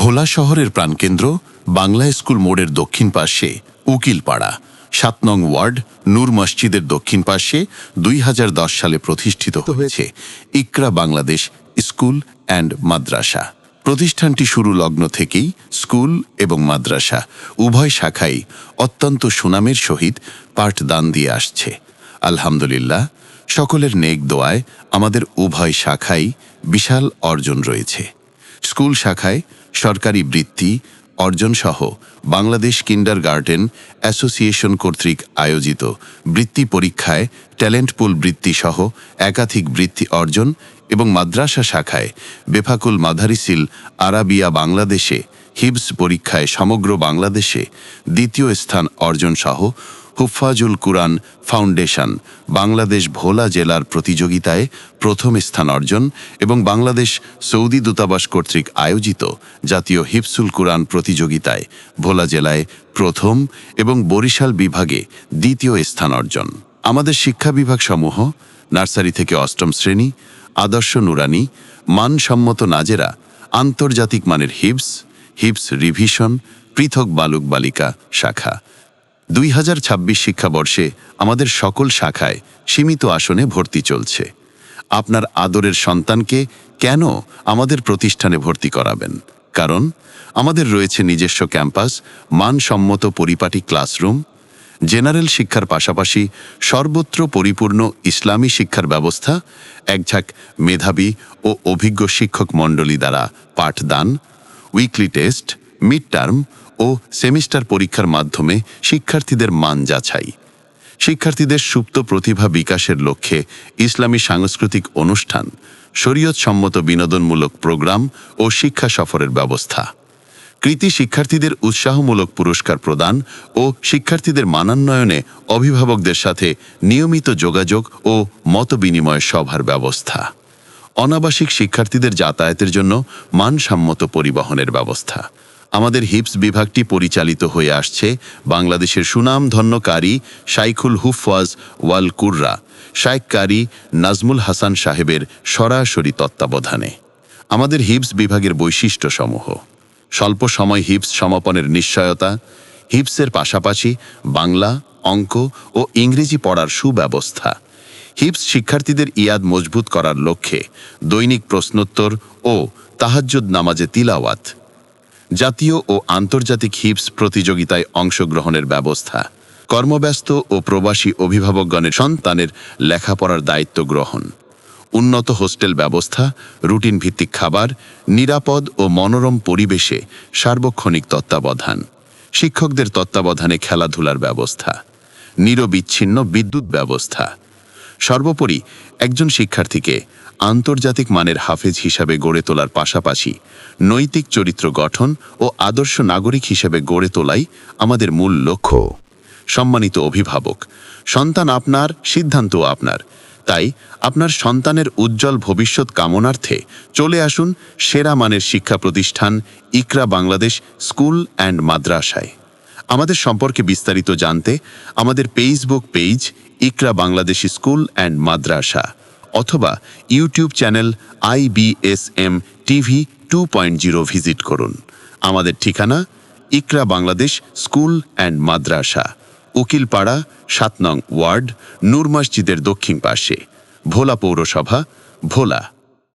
ভোলা শহরের প্রাণকেন্দ্র বাংলা স্কুল মোড়ের দক্ষিণ পাশে উকিলপাড়া ৭ নং ওয়ার্ড নূর মসজিদের দক্ষিণ পাশে ২০১০ সালে প্রতিষ্ঠিত হয়েছে ইকরা বাংলাদেশ স্কুল অ্যান্ড মাদ্রাসা। প্রতিষ্ঠানটি শুরু লগ্ন থেকেই স্কুল এবং মাদ্রাসা উভয় শাখাই অত্যন্ত সুনামের সহিত পাঠদান দিয়ে আসছে। আলহামদুলিল্লাহ, সকলের নেক দোয়ায় আমাদের উভয় শাখাই বিশাল অর্জন রয়েছে। স্কুল শাখায় সরকারি বৃত্তি অর্জনসহ বাংলাদেশ কিন্ডারগার্টেন অ্যাসোসিয়েশন কর্তৃক আয়োজিত বৃত্তি পরীক্ষায় ট্যালেন্ট পুল বৃত্তি সহ একাধিক বৃত্তি অর্জন এবং মাদ্রাসা শাখায় বেফাকুল মাদারিসিল আরাবিয়া বাংলাদেশে হিবস পরীক্ষায় সমগ্র বাংলাদেশে দ্বিতীয় স্থান অর্জনসহ হুফাজুল কুরআন ফাউন্ডেশন বাংলাদেশ ভোলা জেলার প্রতিযোগিতায় প্রথম স্থান অর্জন এবং বাংলাদেশ সৌদি দূতাবাস কর্তৃক আয়োজিত জাতীয় হিফসুল কুরআন প্রতিযোগিতায় ভোলা জেলায় প্রথম এবং বরিশাল বিভাগে দ্বিতীয় স্থান অর্জন। আমাদের শিক্ষা বিভাগসমূহ নার্সারি থেকে অষ্টম শ্রেণী, আদর্শ নুরানি, মানসম্মত নাজেরা, আন্তর্জাতিক মানের হিবস রিভিশন, পৃথক বালক বালিকা শাখা। ২০২৬ শিক্ষাবর্ষে আমাদের সকল শাখায় সীমিত আসনে ভর্তি চলছে। আপনার আদরের সন্তানকে কেন আমাদের প্রতিষ্ঠানে ভর্তি করাবেন? কারণ আমাদের রয়েছে নিজস্ব ক্যাম্পাস, মানসম্মত পরিপাটি ক্লাসরুম, জেনারেল শিক্ষার পাশাপাশি সর্বত্র পরিপূর্ণ ইসলামী শিক্ষার ব্যবস্থা, একঝাঁক মেধাবী ও অভিজ্ঞ শিক্ষক মণ্ডলী দ্বারা পাঠদান, উইকলি টেস্ট, মিড টার্ম ও সেমিস্টার পরীক্ষার মাধ্যমে শিক্ষার্থীদের মান যাচাই, শিক্ষার্থীদের সুপ্ত প্রতিভা বিকাশের লক্ষ্যে ইসলামী সাংস্কৃতিক অনুষ্ঠান, শরীয়তসম্মত বিনোদনমূলক প্রোগ্রাম ও শিক্ষা সফরের ব্যবস্থা, কৃতি শিক্ষার্থীদের উৎসাহমূলক পুরস্কার প্রদান ও শিক্ষার্থীদের মানান্বয়নে অভিভাবকদের সাথে নিয়মিত যোগাযোগ ও মতবিনিময় সভার ব্যবস্থা, অনাবাসিক শিক্ষার্থীদের যাতায়াতের জন্য মানসম্মত পরিবহনের ব্যবস্থা। আমাদের হিবস বিভাগটি পরিচালিত হয়ে আসছে বাংলাদেশের সুনামধন্য কারি শাইখুল হুফওয়াজ ওয়াল কুররা শাইখ কারি নাজমুল হাসান সাহেবের সরাসরি তত্ত্বাবধানে। আমাদের হিবস বিভাগের বৈশিষ্ট্যসমূহ: স্বল্প সময় হিবস সমাপনের নিশ্চয়তা, হিবসের পাশাপাশি বাংলা, অঙ্ক ও ইংরেজি পড়ার সুব্যবস্থা, হিবস শিক্ষার্থীদের ইয়াদ মজবুত করার লক্ষ্যে দৈনিক প্রশ্নোত্তর ও তাহাজ্জুদ নামাজে তিলাওয়াত, জাতীয় ও আন্তর্জাতিক হিবস প্রতিযোগিতায় অংশগ্রহণের ব্যবস্থা, কর্মব্যস্ত ও প্রবাসী অভিভাবকগণের সন্তানের লেখাপড়ার দায়িত্ব গ্রহণ, উন্নত হোস্টেল ব্যবস্থা, রুটিন ভিত্তিক খাবার, নিরাপদ ও মনোরম পরিবেশে সার্বক্ষণিক তত্ত্বাবধান, শিক্ষকদের তত্ত্বাবধানে খেলাধুলার ব্যবস্থা, নিরবিচ্ছিন্ন বিদ্যুৎ ব্যবস্থা। সর্বোপরি একজন শিক্ষার্থীকে আন্তর্জাতিক মানের হাফেজ হিসাবে গড়ে তোলার পাশাপাশি নৈতিক চরিত্র গঠন ও আদর্শ নাগরিক হিসেবে গড়ে তোলাই আমাদের মূল লক্ষ্য। সম্মানিত অভিভাবক, সন্তান আপনার, সিদ্ধান্ত আপনার। তাই আপনার সন্তানের উজ্জ্বল ভবিষ্যৎ কামনার্থে চলে আসুন সেরা মানের শিক্ষা প্রতিষ্ঠান ইকরা বাংলাদেশ স্কুল অ্যান্ড মাদ্রাসায়। আমাদের সম্পর্কে বিস্তারিত জানতে আমাদের Facebook page Iqra Bangladesh school and madrasa অথবা YouTube channel IBSM TV 2.0 visit করুন। আমাদের ঠিকানা ইকরা বাংলাদেশ স্কুল অ্যান্ড মাদ্রাসা, উকিলপাড়া ৭ নং ওয়ার্ড নূর মসজিদের দক্ষিণ পাশে, ভোলা পৌরসভা, ভোলা।